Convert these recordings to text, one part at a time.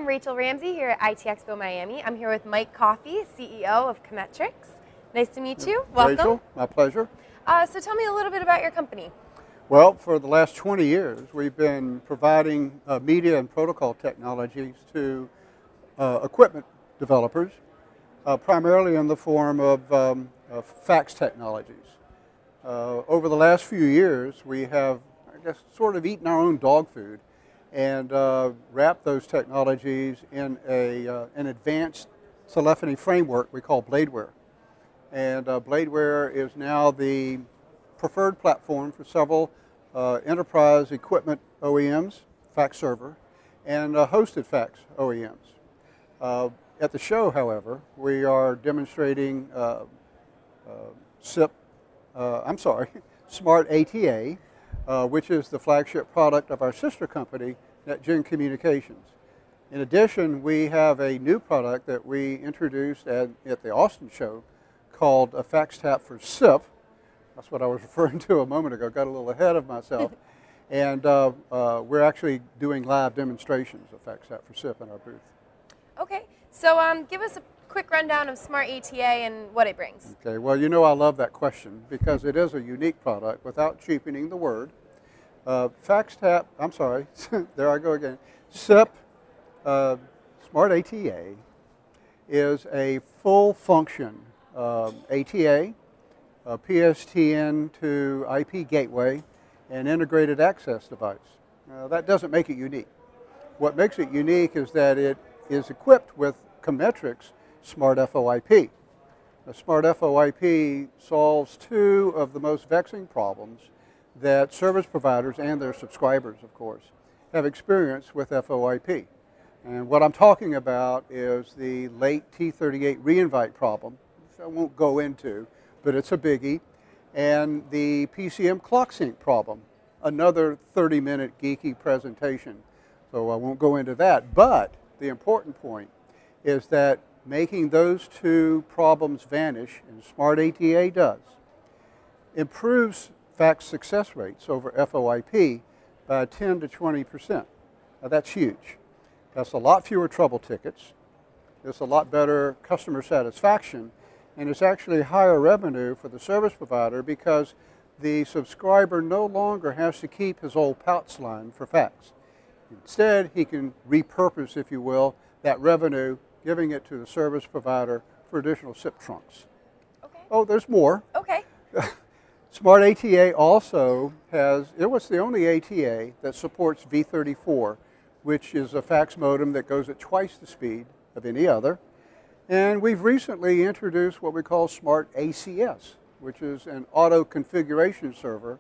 I'm Rachel Ramsey here at ITEXPO Miami. I'm here with Mike Coffey, CEO of Commetrex. Nice to meet you. Welcome. Rachel, my pleasure. So tell me a little bit about your company. Well, for the last 20 years, we've been providing media and protocol technologies to equipment developers, primarily in the form of fax technologies. Over the last few years, we have, I guess, sort of eaten our own dog food and wrapped those technologies in an advanced telephony framework we call Bladeware. And Bladeware is now the preferred platform for several enterprise equipment OEMs, fax server, and hosted fax OEMs. At the show, however, we are demonstrating Smart ATA, which is the flagship product of our sister company, NetGen Communications. In addition, we have a new product that we introduced at the Austin show called a FactSet for SIP. That's what I was referring to a moment ago, got a little ahead of myself. And we're actually doing live demonstrations of FactSet for SIP in our booth. Okay, so give us a quick rundown of Smart ATA and what it brings. Okay, well, you know I love that question because it is a unique product without cheapening the word. FactSet, I'm sorry, there I go again. SIP, Smart ATA, is a full function ATA, PSTN to IP gateway, and integrated access device. That doesn't make it unique. What makes it unique is that it is equipped with Commetrex Smart FOIP. The Smart FOIP solves two of the most vexing problems that service providers and their subscribers, of course, have experienced with FOIP. And what I'm talking about is the late T38 reinvite problem, which I won't go into, but it's a biggie, and the PCM clock sync problem, another 30-minute geeky presentation. So I won't go into that, but the important point is that making those two problems vanish, and Smart ATA does, improves fax success rates over FOIP by 10 to 20%. Now that's huge. That's a lot fewer trouble tickets. It's a lot better customer satisfaction, and it's actually higher revenue for the service provider because the subscriber no longer has to keep his old pouch line for fax. Instead, he can repurpose, if you will, that revenue, giving it to the service provider for additional SIP trunks. Okay. Oh, there's more. Okay. Smart ATA also it was the only ATA that supports V34, which is a fax modem that goes at twice the speed of any other. And we've recently introduced what we call Smart ACS, which is an auto configuration server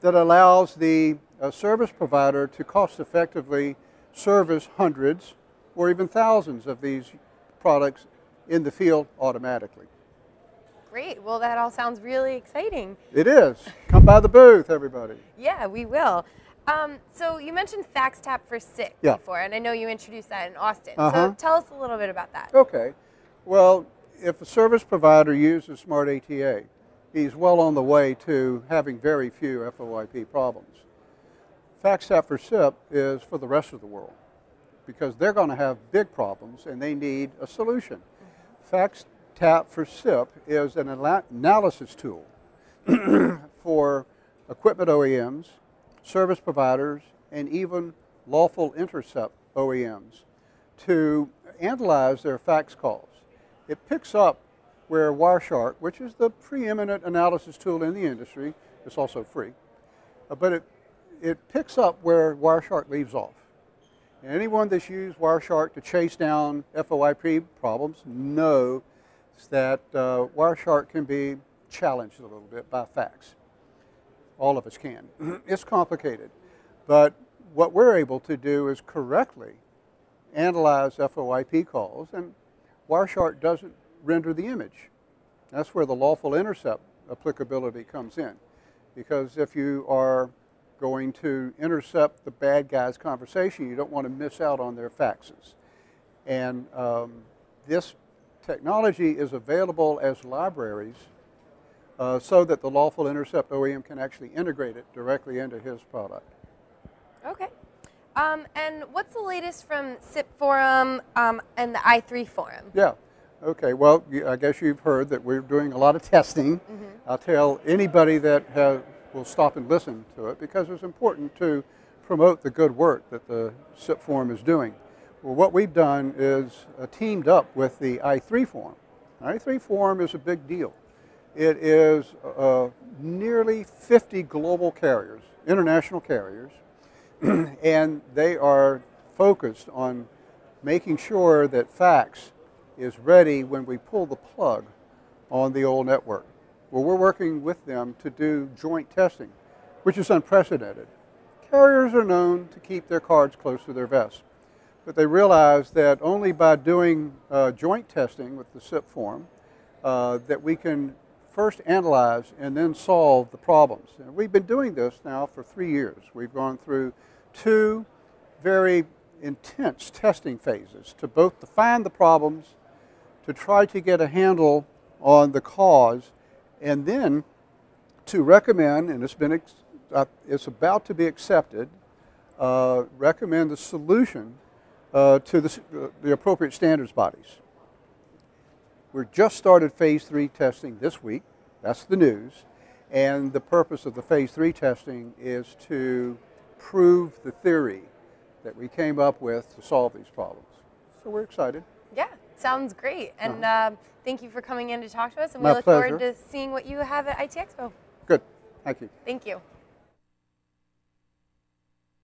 that allows the service provider to cost effectively service hundreds or even thousands of these products in the field automatically. Great. Well, that all sounds really exciting. It is. Come by the booth, everybody. Yeah, we will. So you mentioned FactSet for SIP before, and I know you introduced that in Austin. So tell us a little bit about that. Okay. Well, if a service provider uses Smart ATA, he's well on the way to having very few FOIP problems. FactSet for SIP is for the rest of the world because they're going to have big problems and they need a solution. FactSet for SIP is an analysis tool for equipment OEMs, service providers, and even lawful intercept OEMs to analyze their fax calls. It picks up where Wireshark, which is the preeminent analysis tool in the industry, it's also free, but it picks up where Wireshark leaves off. And anyone that's used Wireshark to chase down FOIP problems knows that Wireshark can be challenged a little bit by fax. All of us can. It's complicated, but what we're able to do is correctly analyze FOIP calls, and Wireshark doesn't render the image. That's where the lawful intercept applicability comes in, because if you are going to intercept the bad guy's conversation, you don't want to miss out on their faxes. And this technology is available as libraries so that the lawful intercept OEM can actually integrate it directly into his product. Okay. And what's the latest from SIP Forum and the i3 Forum? Yeah. Okay. Well, I guess you've heard that we're doing a lot of testing. I'll tell anybody that will stop and listen to it because it's important to promote the good work that the SIP Forum is doing. Well, what we've done is teamed up with the i3 Forum. The i3 Forum is a big deal. It is nearly 50 global carriers, international carriers, and they are focused on making sure that fax is ready when we pull the plug on the old network. Well, we're working with them to do joint testing, which is unprecedented. Carriers are known to keep their cards close to their vest, but they realize that only by doing joint testing with the SIP Forum that we can first analyze and then solve the problems. And we've been doing this now for 3 years. We've gone through 2 very intense testing phases to both define the problems, to try to get a handle on the cause, and then to recommend, and it's about to be accepted, recommend the solution to the appropriate standards bodies. We've just started phase 3 testing this week. That's the news. And the purpose of the phase 3 testing is to prove the theory that we came up with to solve these problems. So we're excited. Yeah, sounds great. And thank you for coming in to talk to us. And My we look pleasure. forward to seeing what you have at ITEXPO. Good. Thank you. Thank you.